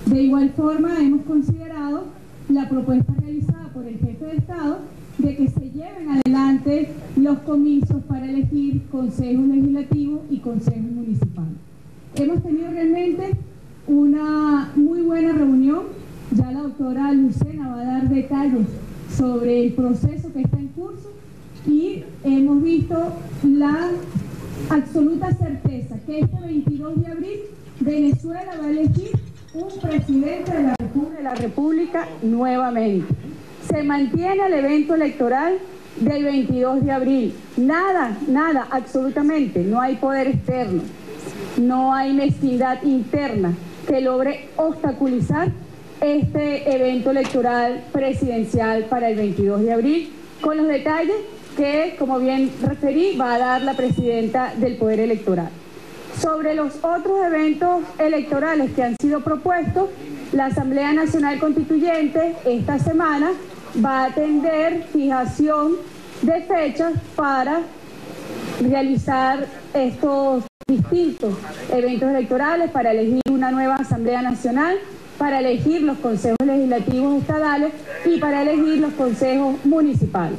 De igual forma, hemos considerado la propuesta realizada por el jefe de Estado de que se lleven adelante los comicios para elegir consejos legislativos y consejos municipales. Hemos tenido realmente una muy buena reunión. Ya la doctora Lucena va a dar detalles sobre el proceso que está en curso y hemos visto la absoluta certeza que este 22 de abril Venezuela va a elegir un presidente de la República nuevamente. Se mantiene el evento electoral del 22 de abril. Nada, absolutamente. No hay poder externo, no hay mezquindad interna que logre obstaculizar este evento electoral presidencial para el 22 de abril, con los detalles que, como bien referí, va a dar la presidenta del Poder Electoral. Sobre los otros eventos electorales que han sido propuestos, la Asamblea Nacional Constituyente esta semana va a atender fijación de fechas para realizar estos distintos eventos electorales, para elegir una nueva Asamblea Nacional, para elegir los consejos legislativos estadales y para elegir los consejos municipales.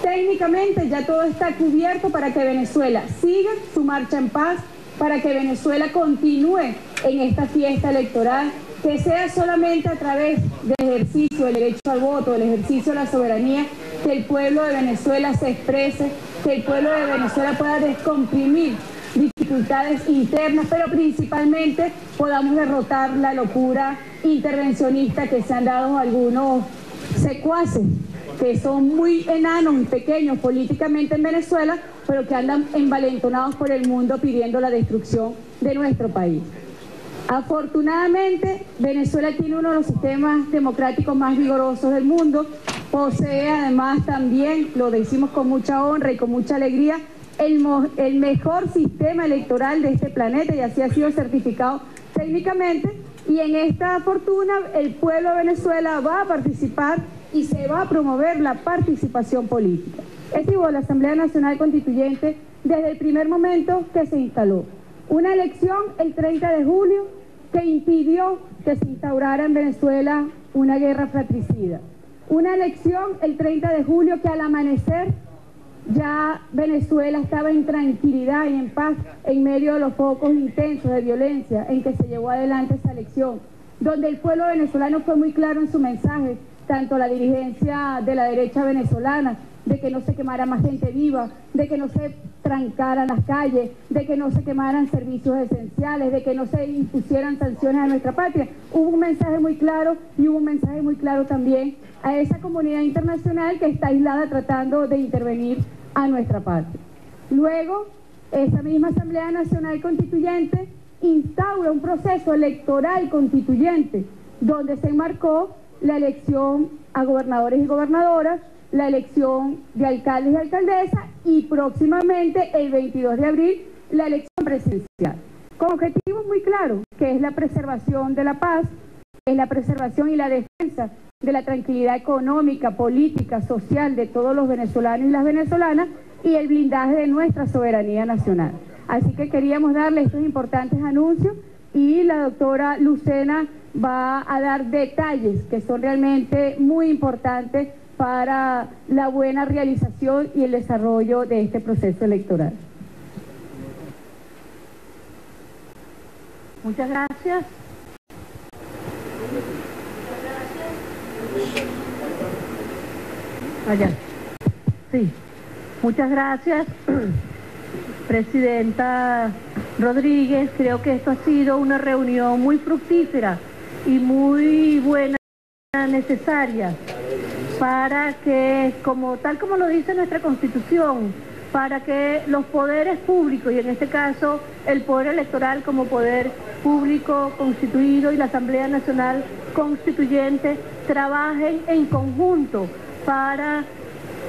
Técnicamente ya todo está cubierto para que Venezuela siga su marcha en paz, para que Venezuela continúe en esta fiesta electoral, que sea solamente a través del ejercicio del derecho al voto, del ejercicio de la soberanía, que el pueblo de Venezuela se exprese, que el pueblo de Venezuela pueda descomprimir dificultades internas, pero principalmente podamos derrotar la locura intervencionista que se han dado algunos secuaces, que son muy enanos y pequeños políticamente en Venezuela, pero que andan envalentonados por el mundo pidiendo la destrucción de nuestro país. Afortunadamente, Venezuela tiene uno de los sistemas democráticos más vigorosos del mundo, posee además también, lo decimos con mucha honra y con mucha alegría, el mejor sistema electoral de este planeta, y así ha sido certificado técnicamente, y en esta fortuna el pueblo de Venezuela va a participar y se va a promover la participación política. Estuvo la Asamblea Nacional Constituyente desde el primer momento que se instaló. Una elección el 30 de julio que impidió que se instaurara en Venezuela una guerra fratricida. Una elección el 30 de julio que al amanecer ya Venezuela estaba en tranquilidad y en paz en medio de los focos intensos de violencia en que se llevó adelante esa elección, donde el pueblo venezolano fue muy claro en su mensaje, tanto la dirigencia de la derecha venezolana, de que no se quemara más gente viva, de que no se trancaran las calles, de que no se quemaran servicios esenciales, de que no se impusieran sanciones a nuestra patria. Hubo un mensaje muy claro y hubo un mensaje muy claro también a esa comunidad internacional que está aislada tratando de intervenir a nuestra patria. Luego, esa misma Asamblea Nacional Constituyente instaura un proceso electoral constituyente donde se enmarcó la elección a gobernadores y gobernadoras, la elección de alcaldes y alcaldesas y próximamente el 22 de abril la elección presidencial, con objetivos muy claros, que es la preservación de la paz, que es la preservación y la defensa de la tranquilidad económica, política, social de todos los venezolanos y las venezolanas y el blindaje de nuestra soberanía nacional. Así que queríamos darle estos importantes anuncios y la doctora Lucena va a dar detalles que son realmente muy importantes para la buena realización y el desarrollo de este proceso electoral. Muchas gracias. Allá. Sí. Muchas gracias, Presidenta Rodríguez. Creo que esto ha sido una reunión muy fructífera y muy buena, necesaria, para que, tal como lo dice nuestra Constitución, para que los poderes públicos, y en este caso el Poder Electoral como poder público constituido y la Asamblea Nacional Constituyente, trabajen en conjunto para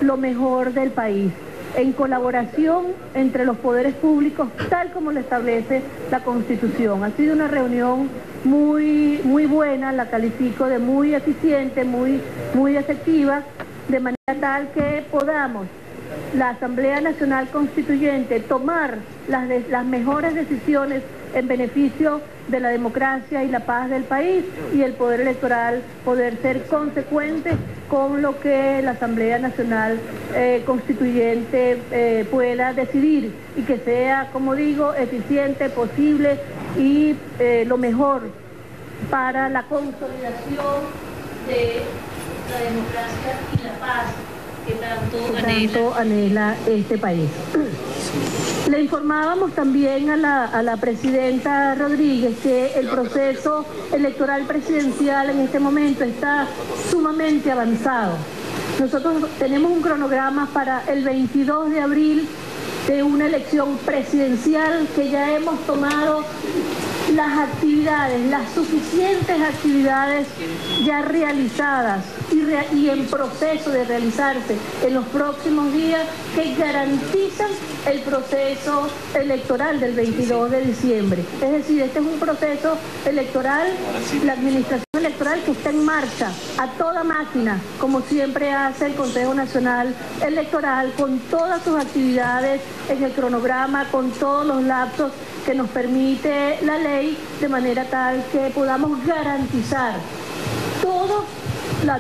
lo mejor del país, en colaboración entre los poderes públicos, tal como lo establece la Constitución. Ha sido una reunión muy buena, la califico de muy eficiente, muy efectiva, de manera tal que podamos, la Asamblea Nacional Constituyente, tomar las mejores decisiones en beneficio de la democracia y la paz del país, y el Poder Electoral poder ser consecuente con lo que la Asamblea Nacional Constituyente pueda decidir, y que sea, como digo, eficiente, posible y lo mejor para la consolidación de la democracia y la paz que tanto anhela este país. Le informábamos también a la presidenta Rodríguez que el proceso electoral presidencial en este momento está sumamente avanzado. Nosotros tenemos un cronograma para el 22 de abril de una elección presidencial que ya hemos tomado las actividades, las suficientes actividades ya realizadas y en proceso de realizarse en los próximos días, que garantizan el proceso electoral del 22 de diciembre. Es decir, este es un proceso electoral, la administración electoral que está en marcha a toda máquina, como siempre hace el Consejo Nacional Electoral, con todas sus actividades en el cronograma, con todos los lapsos que nos permite la ley, de manera tal que podamos garantizar todo,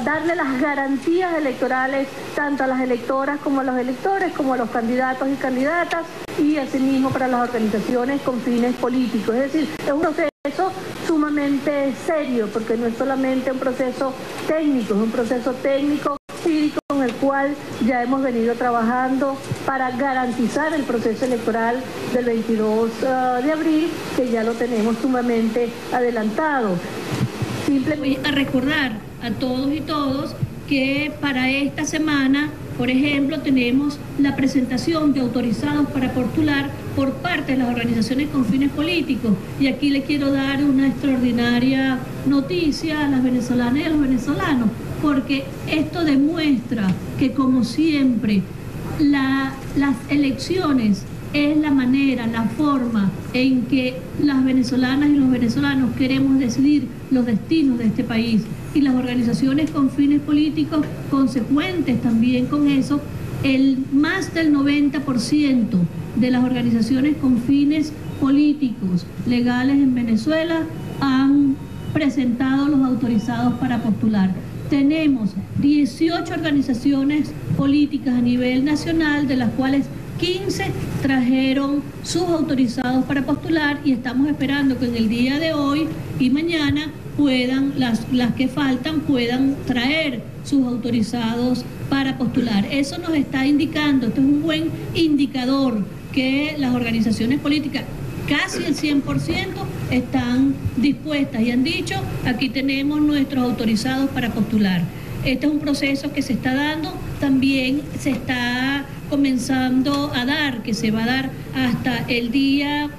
darle las garantías electorales tanto a las electoras como a los electores, como a los candidatos y candidatas, y asimismo para las organizaciones con fines políticos. Es decir, es un proceso sumamente serio, porque no es solamente un proceso técnico, es un proceso técnico jurídico con el cual ya hemos venido trabajando para garantizar el proceso electoral del 22 de abril, que ya lo tenemos sumamente adelantado. Voy a recordar a todos y todos que para esta semana, por ejemplo, tenemos la presentación de autorizados para postular por parte de las organizaciones con fines políticos. Y aquí le quiero dar una extraordinaria noticia a las venezolanas y a los venezolanos, porque esto demuestra que, como siempre, las elecciones es la manera, la forma en que las venezolanas y los venezolanos queremos decidir los destinos de este país, y las organizaciones con fines políticos consecuentes también con eso. Más del 90% de las organizaciones con fines políticos legales en Venezuela han presentado los autorizados para postular. Tenemos 18 organizaciones políticas a nivel nacional, de las cuales 15 trajeron sus autorizados para postular, y estamos esperando que en el día de hoy y mañana puedan, las que faltan, puedan traer sus autorizados para postular. Eso nos está indicando, esto es un buen indicador, que las organizaciones políticas, casi el 100%, están dispuestas y han dicho: aquí tenemos nuestros autorizados para postular. Este es un proceso que se está dando, también se está comenzando a dar, que se va a dar hasta el día,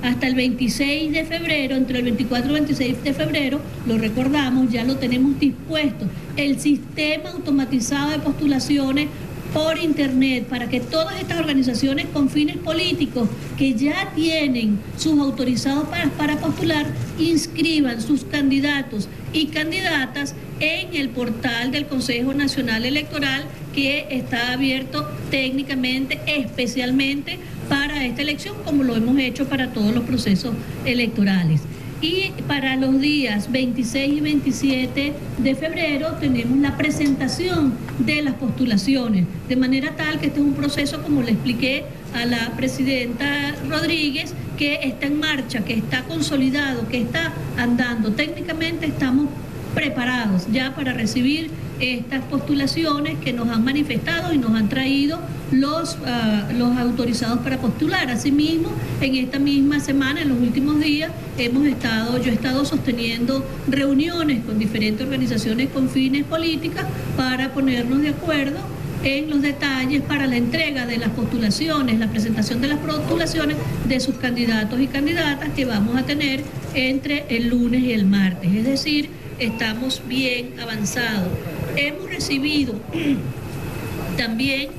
hasta el 26 de febrero, entre el 24 y el 26 de febrero, lo recordamos, ya lo tenemos dispuesto, el sistema automatizado de postulaciones por internet, para que todas estas organizaciones con fines políticos que ya tienen sus autorizados para postular inscriban sus candidatos y candidatas en el portal del Consejo Nacional Electoral, que está abierto técnicamente, especialmente para esta elección, como lo hemos hecho para todos los procesos electorales. Y para los días 26 y 27 de febrero tenemos la presentación de las postulaciones, de manera tal que este es un proceso, como le expliqué a la presidenta Rodríguez, que está en marcha, que está consolidado, que está andando. Técnicamente estamos preparados ya para recibir estas postulaciones que nos han manifestado y nos han traído los autorizados para postular. Asimismo, en esta misma semana, en los últimos días, yo he estado sosteniendo reuniones con diferentes organizaciones con fines políticas para ponernos de acuerdo en los detalles para la entrega de las postulaciones, la presentación de las postulaciones de sus candidatos y candidatas, que vamos a tener entre el lunes y el martes. Es decir, estamos bien avanzados. Hemos recibido también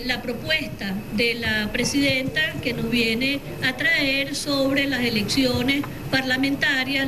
la propuesta de la presidenta, que nos viene a traer sobre las elecciones parlamentarias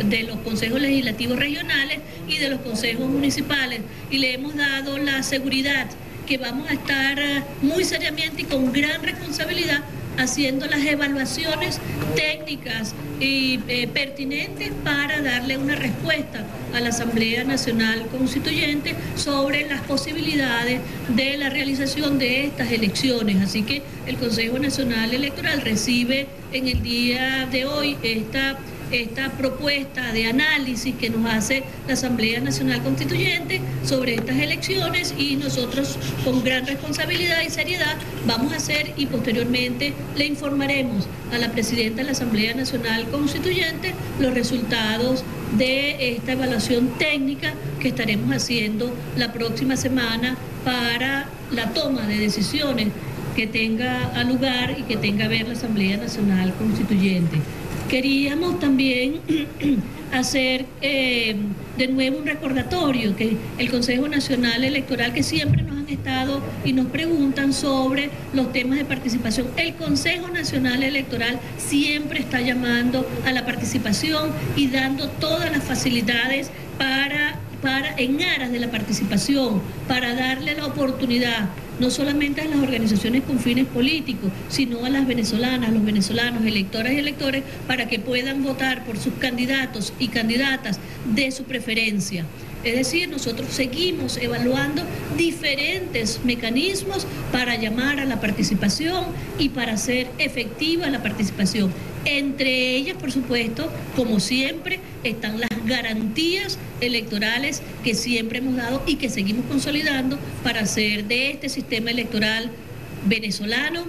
de los consejos legislativos regionales y de los consejos municipales, y le hemos dado la seguridad que vamos a estar muy seriamente y con gran responsabilidad haciendo las evaluaciones técnicas y pertinentes para darle una respuesta a la Asamblea Nacional Constituyente sobre las posibilidades de la realización de estas elecciones. Así que el Consejo Nacional Electoral recibe en el día de hoy esta propuesta de análisis que nos hace la Asamblea Nacional Constituyente sobre estas elecciones, y nosotros con gran responsabilidad y seriedad vamos a hacer, y posteriormente le informaremos a la Presidenta de la Asamblea Nacional Constituyente los resultados de esta evaluación técnica que estaremos haciendo la próxima semana para la toma de decisiones que tenga lugar y que tenga a ver la Asamblea Nacional Constituyente. Queríamos también hacer de nuevo un recordatorio que el Consejo Nacional Electoral, que siempre nos han estado y nos preguntan sobre los temas de participación, el Consejo Nacional Electoral siempre está llamando a la participación y dando todas las facilidades en aras de la participación, para darle la oportunidad no solamente a las organizaciones con fines políticos, sino a las venezolanas, los venezolanos, electoras y electores, para que puedan votar por sus candidatos y candidatas de su preferencia. Es decir, nosotros seguimos evaluando diferentes mecanismos para llamar a la participación y para hacer efectiva la participación. Entre ellas, por supuesto, como siempre, están las garantías electorales que siempre hemos dado y que seguimos consolidando para hacer de este sistema electoral venezolano,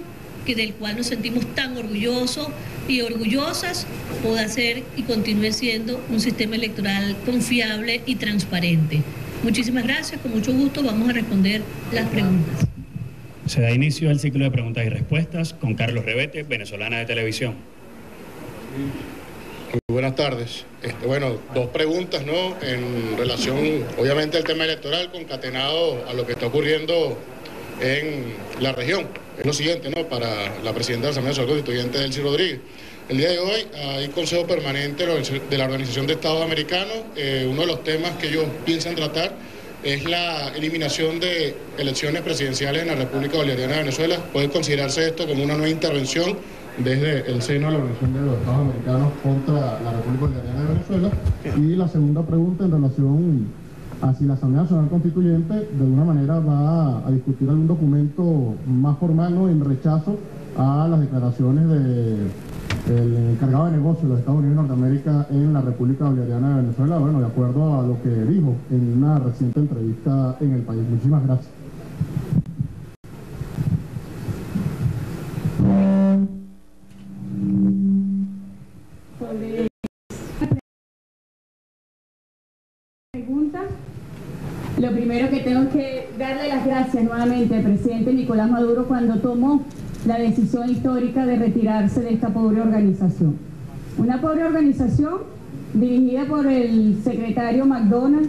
del cual nos sentimos tan orgullosos y orgullosas, pueda ser y continúe siendo un sistema electoral confiable y transparente. Muchísimas gracias, con mucho gusto vamos a responder las preguntas. Se da inicio al ciclo de preguntas y respuestas con Carlos Rebete, Venezolana de Televisión. Muy buenas tardes. Bueno, dos preguntas, ¿no? En relación, obviamente, al tema electoral, concatenado a lo que está ocurriendo en la región. Es lo siguiente, ¿no? Para la presidenta de la Asamblea Nacional Constituyente, Delcy Rodríguez. El día de hoy hay Consejo Permanente de la Organización de Estados Americanos. Uno de los temas que ellos piensan tratar es la eliminación de elecciones presidenciales en la República Bolivariana de Venezuela. ¿Puede considerarse esto como una nueva intervención desde el seno de la Organización de los Estados Americanos contra la República Bolivariana de Venezuela? Y la segunda pregunta en relación a si la Asamblea Nacional Constituyente de alguna manera va a discutir algún documento más formal, ¿no?, en rechazo a las declaraciones del encargado de negocios de los Estados Unidos de Norteamérica en la República Bolivariana de Venezuela, bueno, de acuerdo a lo que dijo en una reciente entrevista en El País. Muchísimas gracias. Lo primero que tengo que darle las gracias nuevamente al presidente Nicolás Maduro cuando tomó la decisión histórica de retirarse de esta pobre organización. Una pobre organización dirigida por el secretario McDonald,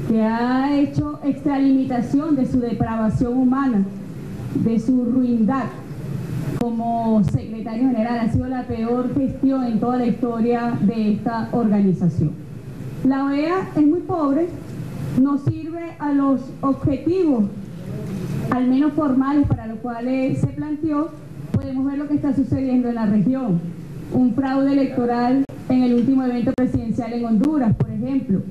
que ha hecho extralimitación de su depravación humana, de su ruindad como secretario general. Ha sido la peor gestión en toda la historia de esta organización. La OEA es muy pobre, no sirve a los objetivos, al menos formales, para los cuales se planteó. Podemos ver lo que está sucediendo en la región. Un fraude electoral en el último evento presidencial en Honduras, por ejemplo,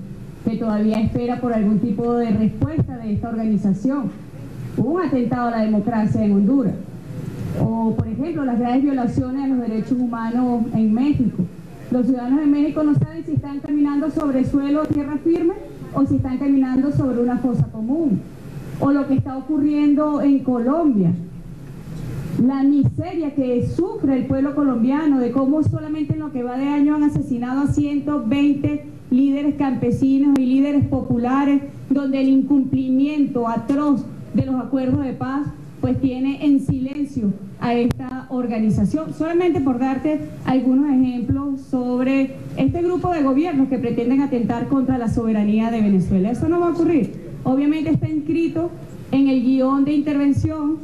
que todavía espera por algún tipo de respuesta de esta organización. Hubo un atentado a la democracia en Honduras. O, por ejemplo, las graves violaciones a los derechos humanos en México. Los ciudadanos de México no saben si están caminando sobre suelo o tierra firme o si están caminando sobre una fosa común. O lo que está ocurriendo en Colombia. La miseria que sufre el pueblo colombiano, de cómo solamente en lo que va de año han asesinado a 120 líderes campesinos y líderes populares, donde el incumplimiento atroz de los acuerdos de paz pues tiene en silencio a esta organización. Solamente por darte algunos ejemplos sobre este grupo de gobiernos que pretenden atentar contra la soberanía de Venezuela. Eso no va a ocurrir. Obviamente está inscrito en el guión de intervención.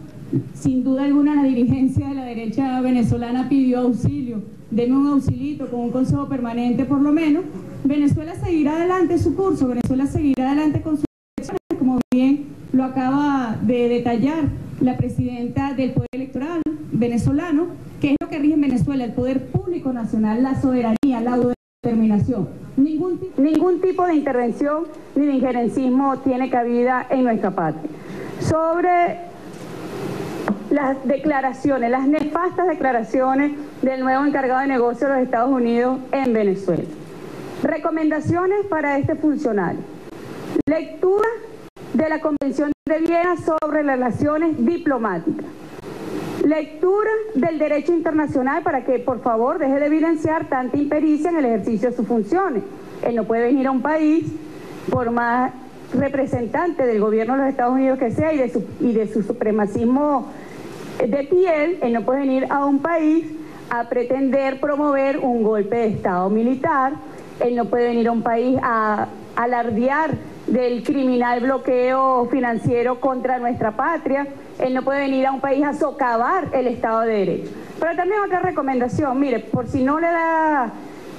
Sin duda alguna la dirigencia de la derecha venezolana pidió auxilio. Denme un auxilito con un consejo permanente por lo menos. Venezuela seguirá adelante su curso, Venezuela seguirá adelante con sus elecciones, como bien lo acaba de detallar la presidenta del Poder Electoral venezolano. ¿Qué es lo que rige en Venezuela? El poder público nacional, la soberanía, la autodeterminación. Ningún tipo de intervención ni de injerencismo tiene cabida en nuestra patria. Sobre las declaraciones, las nefastas declaraciones del nuevo encargado de negocios de los Estados Unidos en Venezuela. Recomendaciones para este funcionario. Lectura de la Convención de Viena sobre relaciones diplomáticas. Lectura del derecho internacional para que, por favor, deje de evidenciar tanta impericia en el ejercicio de sus funciones. Él no puede venir a un país, por más representante del gobierno de los Estados Unidos que sea y de su supremacismo de piel, él no puede venir a un país a pretender promover un golpe de Estado militar. Él no puede venir a un país a alardear del criminal bloqueo financiero contra nuestra patria. Él no puede venir a un país a socavar el Estado de Derecho. Pero también otra recomendación, mire, por si no le da,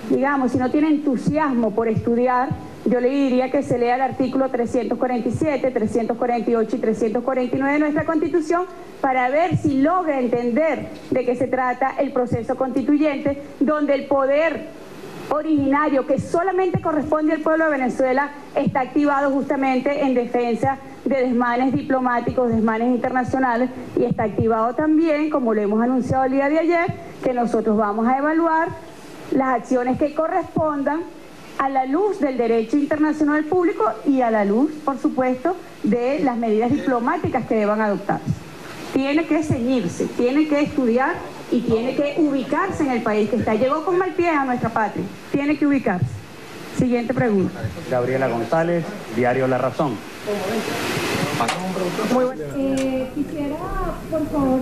digamos, si no tiene entusiasmo por estudiar, yo le diría que se lea el artículo 347, 348 y 349 de nuestra Constitución para ver si logra entender de qué se trata el proceso constituyente, donde el poder originario que solamente corresponde al pueblo de Venezuela está activado justamente en defensa de desmanes diplomáticos, desmanes internacionales, y está activado también, como lo hemos anunciado el día de ayer, que nosotros vamos a evaluar las acciones que correspondan a la luz del derecho internacional público y a la luz, por supuesto, de las medidas diplomáticas que deban adoptarse. Tiene que ceñirse, tiene que estudiar y tiene que ubicarse en el país que está. Llegó con mal pie a nuestra patria, tiene que ubicarse. Siguiente pregunta. Gabriela González, Diario La Razón. Muy bueno. Quisiera, por favor,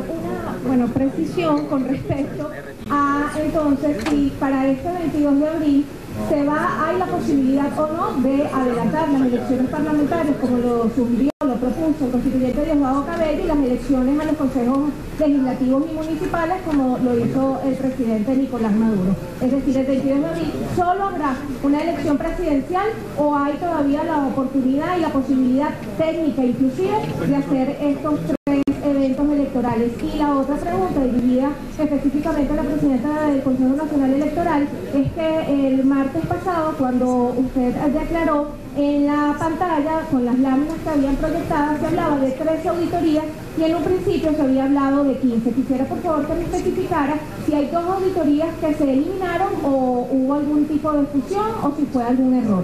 una precisión con respecto a, entonces, si para este 22 de abril hay la posibilidad o no de adelantar las elecciones parlamentarias, como lo sugirió, lo propuso el constituyente Diosdado Cabello, y las elecciones a los consejos legislativos y municipales, como lo hizo el presidente Nicolás Maduro. Es decir, el 22 de abril solo habrá una elección presidencial, o hay todavía la oportunidad y la posibilidad técnica inclusive de hacer estos tres eventos electorales. Y la otra pregunta, dirigida específicamente a la presidenta del Consejo Nacional Electoral, es que el martes pasado, cuando usted declaró en la pantalla, con las láminas que habían proyectadas, se hablaba de 13 auditorías y en un principio se había hablado de 15. Quisiera, por favor, que me especificara si hay 2 auditorías que se eliminaron o hubo algún tipo de fusión o si fue algún error.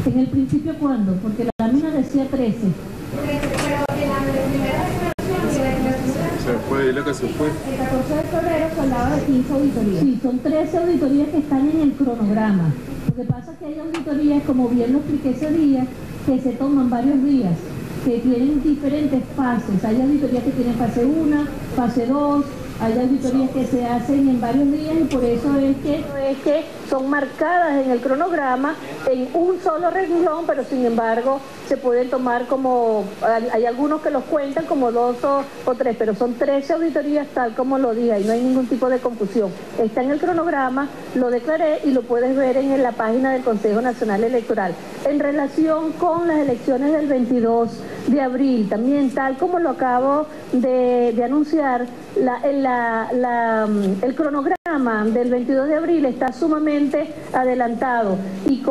En el principio, ¿cuándo? Porque la lámina decía 13. Se fue, dile que se fue. El 14 de febrero se hablaba de 15 auditorías. Sí, son 13 auditorías que están en el cronograma. Lo que pasa es que hay auditorías, como bien lo expliqué ese día, que se toman varios días, que tienen diferentes fases. Hay auditorías que tienen fase 1, fase 2, hay auditorías que se hacen en varios días, y por eso es que son marcadas en el cronograma en un solo renglón, pero sin embargo se pueden tomar como, hay algunos que los cuentan como 2 o 3, pero son 13 auditorías tal como lo dije, y no hay ningún tipo de confusión. Está en el cronograma, lo declaré y lo puedes ver en la página del Consejo Nacional Electoral. En relación con las elecciones del 22 de abril, también tal como lo acabo de anunciar, el cronograma del 22 de abril está sumamente adelantado, y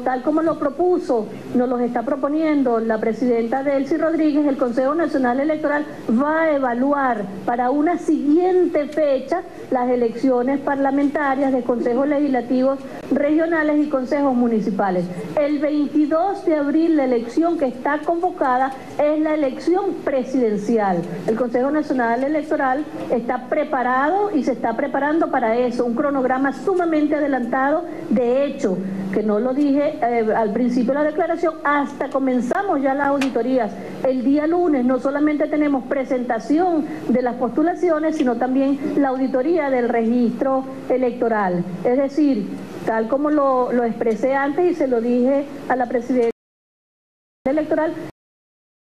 tal como lo propuso, nos los está proponiendo la presidenta Delcy Rodríguez, el Consejo Nacional Electoral va a evaluar para una siguiente fecha las elecciones parlamentarias de consejos legislativos regionales y consejos municipales. El 22 de abril la elección que está convocada es la elección presidencial. El Consejo Nacional Electoral está preparado y se está preparando para eso, un cronograma sumamente adelantado. De hecho, que no lo dije al principio de la declaración, hasta comenzamos ya las auditorías. El día lunes no solamente tenemos presentación de las postulaciones, sino también la auditoría del registro electoral. Es decir, tal como lo expresé antes y se lo dije a la presidenta electoral,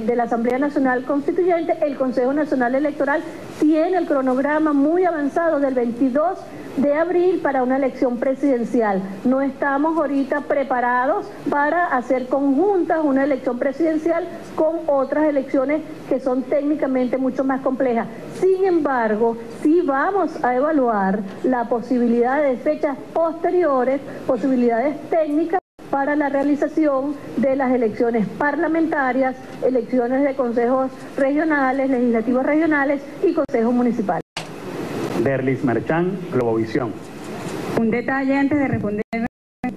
de la Asamblea Nacional Constituyente, el Consejo Nacional Electoral tiene el cronograma muy avanzado del 22 de abril para una elección presidencial. No estamos ahorita preparados para hacer conjuntas una elección presidencial con otras elecciones que son técnicamente mucho más complejas. Sin embargo, sí vamos a evaluar la posibilidad de fechas posteriores, posibilidades técnicas para la realización de las elecciones parlamentarias, elecciones de consejos regionales, legislativos regionales y consejos municipales. Derlis Merchán, Globovisión. Un detalle antes de responder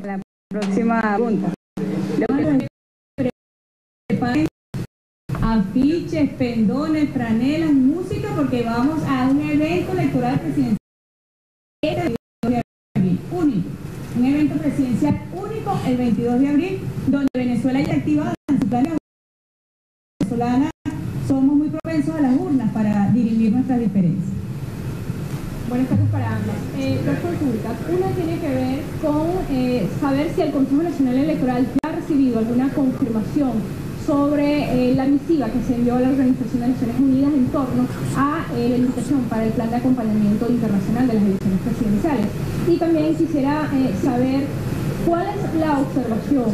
la próxima pregunta. Preparen afiches, pendones, franelas, música, porque vamos a un evento electoral presidencial único. Un evento presidencial único el 22 de abril, donde Venezuela ya activa en su plan venezolana. Somos muy propensos a las urnas para dirimir nuestras diferencias. Buenas tardes para ambos. Dos consultas. Una tiene que ver con saber si el Consejo Nacional Electoral ya ha recibido alguna confirmación sobre la misiva que se envió a la Organización de Naciones Unidas en torno a la invitación para el plan de acompañamiento internacional de las elecciones presidenciales. Y también quisiera saber cuál es la observación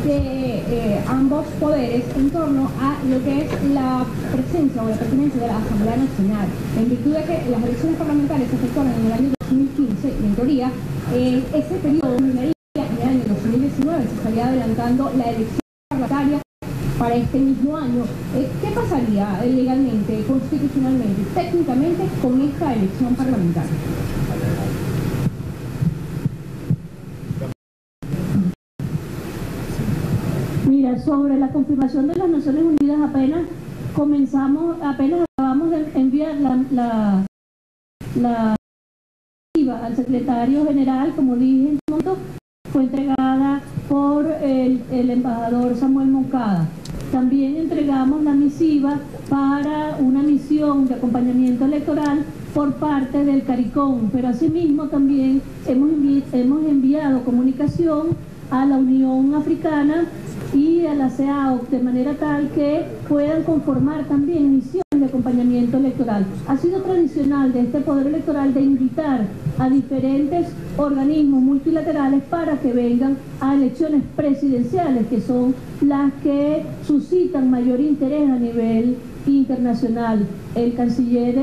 de ambos poderes en torno a lo que es la presencia o la pertenencia de la Asamblea Nacional, en virtud de que las elecciones parlamentarias se efectuaron en el año 2015 y en teoría ese periodo terminaría en el año 2019, se estaría adelantando la elección parlamentaria para este mismo año. ¿Qué pasaría legalmente, constitucionalmente, técnicamente con esta elección parlamentaria? Mira, sobre la confirmación de las Naciones Unidas apenas acabamos de enviar la misiva al secretario general, como dije en su momento, fue entregada por el embajador Samuel Moncada. También entregamos la misiva para una misión de acompañamiento electoral por parte del CARICOM, pero asimismo también hemos enviado comunicación a la Unión Africana y a la CEAO, de manera tal que puedan conformar también misiones de acompañamiento electoral. Ha sido tradicional de este Poder Electoral de invitar a diferentes organismos multilaterales para que vengan a elecciones presidenciales, que son las que suscitan mayor interés a nivel internacional. El canciller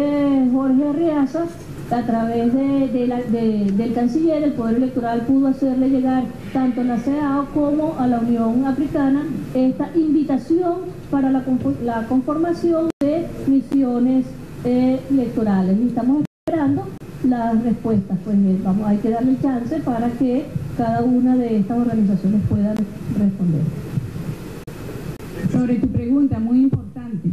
Jorge Arriaza, a través del canciller, el Poder Electoral pudo hacerle llegar tanto a la CEAO como a la Unión Africana esta invitación para la conformación de misiones electorales. Y estamos esperando las respuestas, pues hay que darle chance para que cada una de estas organizaciones puedan responder. Sobre tu pregunta, muy importante,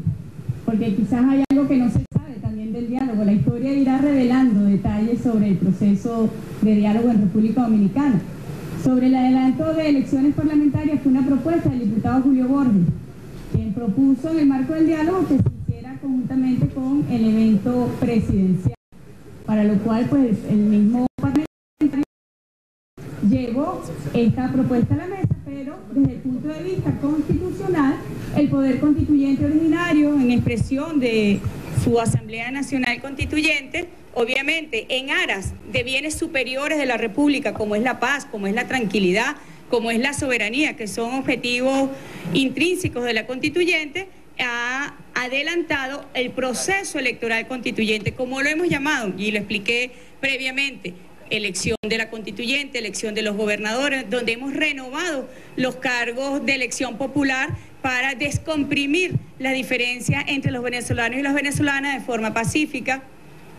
porque quizás hay algo que no se sabe también del diálogo. La historia irá revelando detalles sobre el proceso de diálogo en República Dominicana. Sobre el adelanto de elecciones parlamentarias fue una propuesta del diputado Julio Borges, quien propuso en el marco del diálogo que se hiciera conjuntamente con el evento presidencial, para lo cual pues el mismo parlamentario llevó esta propuesta a la mesa, pero desde el punto de vista constitucional, el Poder Constituyente originario, en expresión de su Asamblea Nacional Constituyente, obviamente en aras de bienes superiores de la República, como es la paz, como es la tranquilidad, como es la soberanía, que son objetivos intrínsecos de la Constituyente, ha adelantado el proceso electoral constituyente, como lo hemos llamado, y lo expliqué previamente. Elección de la constituyente, elección de los gobernadores, donde hemos renovado los cargos de elección popular para descomprimir la diferencia entre los venezolanos y las venezolanas de forma pacífica,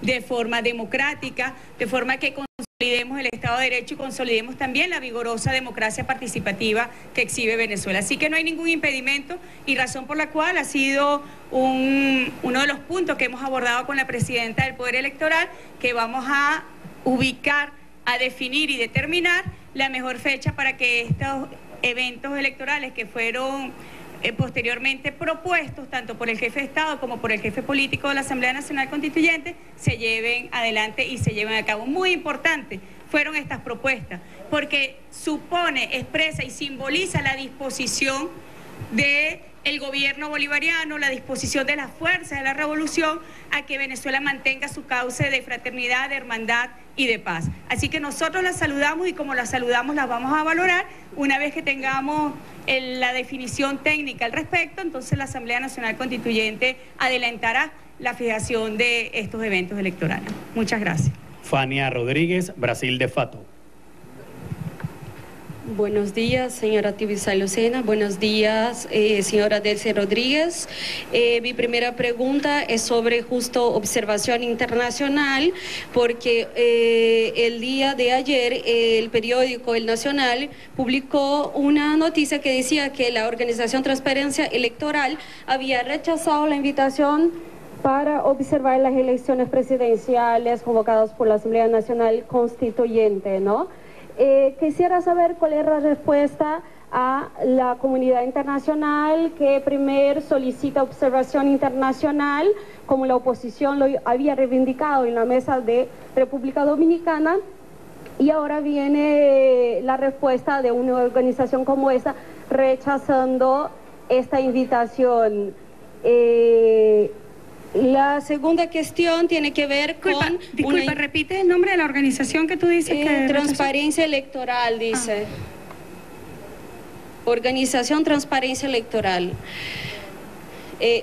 de forma democrática, de forma que consolidemos el Estado de Derecho y consolidemos también la vigorosa democracia participativa que exhibe Venezuela. Así que no hay ningún impedimento y razón por la cual ha sido uno de los puntos que hemos abordado con la presidenta del Poder Electoral, que vamos a ubicar, a definir y determinar la mejor fecha para que estos eventos electorales que fueron posteriormente propuestos tanto por el jefe de Estado como por el jefe político de la Asamblea Nacional Constituyente se lleven adelante y se lleven a cabo. Muy importante fueron estas propuestas porque supone, expresa y simboliza la disposición de el gobierno bolivariano, la disposición de las fuerzas de la revolución a que Venezuela mantenga su cauce de fraternidad, de hermandad y de paz. Así que nosotros la saludamos y como la saludamos la vamos a valorar. Una vez que tengamos la definición técnica al respecto, entonces la Asamblea Nacional Constituyente adelantará la fijación de estos eventos electorales. Muchas gracias. Fania Rodríguez, Brasil de Fato. Buenos días, señora Tibisay Lucena. Buenos días, señora Delcy Rodríguez. Mi primera pregunta es sobre justo observación internacional, porque el día de ayer el periódico El Nacional publicó una noticia que decía que la organización Transparencia Electoral había rechazado la invitación para observar las elecciones presidenciales convocadas por la Asamblea Nacional Constituyente, ¿no? Quisiera saber cuál es la respuesta a la comunidad internacional que primero solicita observación internacional, como la oposición lo había reivindicado en la mesa de República Dominicana, y ahora viene la respuesta de una organización como esa rechazando esta invitación. La segunda cuestión tiene que ver con... Disculpa, repite el nombre de la organización que tú dices que... Transparencia Electoral, dice. Organización Transparencia Electoral.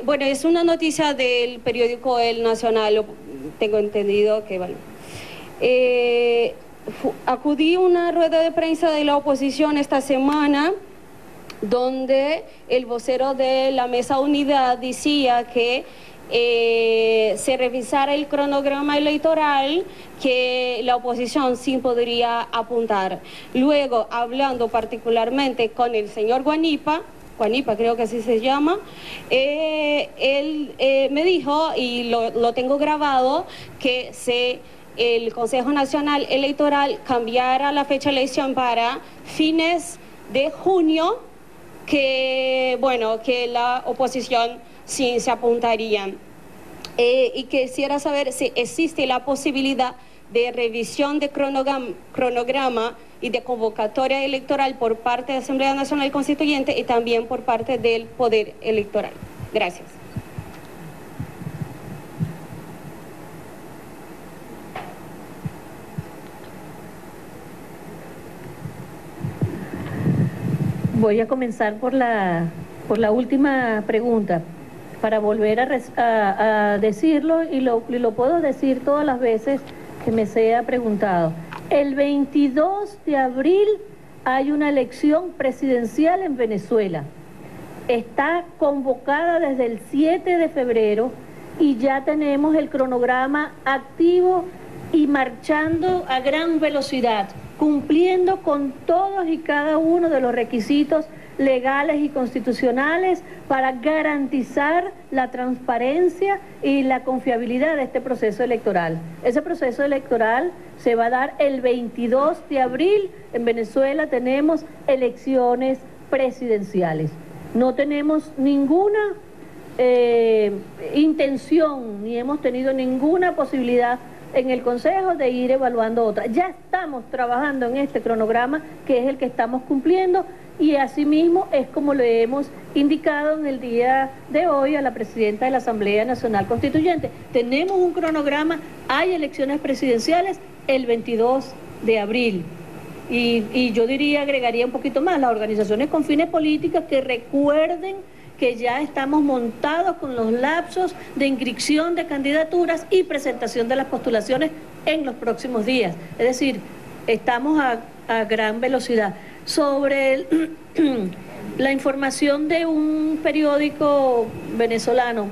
Bueno, es una noticia del periódico El Nacional, tengo entendido que, bueno... acudí a una rueda de prensa de la oposición esta semana, donde el vocero de la Mesa Unidad decía que se revisara el cronograma electoral, que la oposición sí podría apuntar. Luego, hablando particularmente con el señor Guanipa creo que así se llama, él me dijo, y lo tengo grabado, que el Consejo Nacional Electoral cambiara la fecha de elección para fines de junio, que bueno, que la oposición sí se apuntarían. Y quisiera saber si existe la posibilidad de revisión de cronograma y de convocatoria electoral por parte de la Asamblea Nacional Constituyente y también por parte del Poder Electoral. Gracias. Voy a comenzar por la última pregunta, para volver a decirlo, y lo puedo decir todas las veces que me sea preguntado. El 22 de abril hay una elección presidencial en Venezuela. Está convocada desde el 7 de febrero y ya tenemos el cronograma activo y marchando a gran velocidad, cumpliendo con todos y cada uno de los requisitos legales y constitucionales para garantizar la transparencia y la confiabilidad de este proceso electoral. Ese proceso electoral se va a dar el 22 de abril. En Venezuela tenemos elecciones presidenciales. No tenemos ninguna intención, ni hemos tenido ninguna posibilidad en el Consejo de ir evaluando otra. Ya estamos trabajando en este cronograma, que es el que estamos cumpliendo, y asimismo es como le hemos indicado en el día de hoy a la presidenta de la Asamblea Nacional Constituyente. Tenemos un cronograma, hay elecciones presidenciales el 22 de abril. Y yo agregaría un poquito más, las organizaciones con fines políticos que recuerden que ya estamos montados con los lapsos de inscripción de candidaturas y presentación de las postulaciones en los próximos días. Es decir, estamos a gran velocidad. Sobre la información de un periódico venezolano,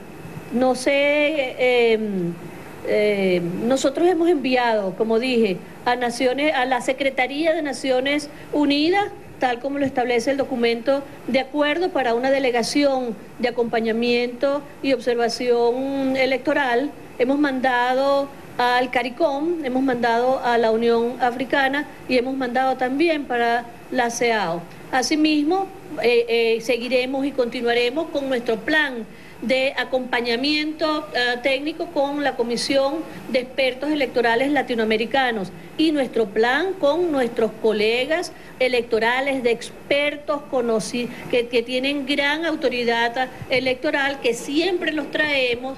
no sé, nosotros hemos enviado, como dije, a la Secretaría de Naciones Unidas, tal como lo establece el documento de acuerdo, para una delegación de acompañamiento y observación electoral. Hemos mandado al CARICOM, hemos mandado a la Unión Africana y hemos mandado también para la CEAO. Asimismo, seguiremos y continuaremos con nuestro plan de acompañamiento técnico con la Comisión de Expertos Electorales Latinoamericanos y nuestro plan con nuestros colegas electorales de expertos que tienen gran autoridad electoral, que siempre los traemos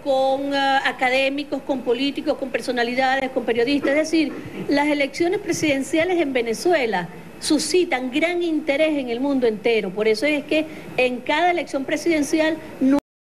con académicos, con políticos, con personalidades, con periodistas. Es decir, las elecciones presidenciales en Venezuela suscitan gran interés en el mundo entero. Por eso es que en cada elección presidencial no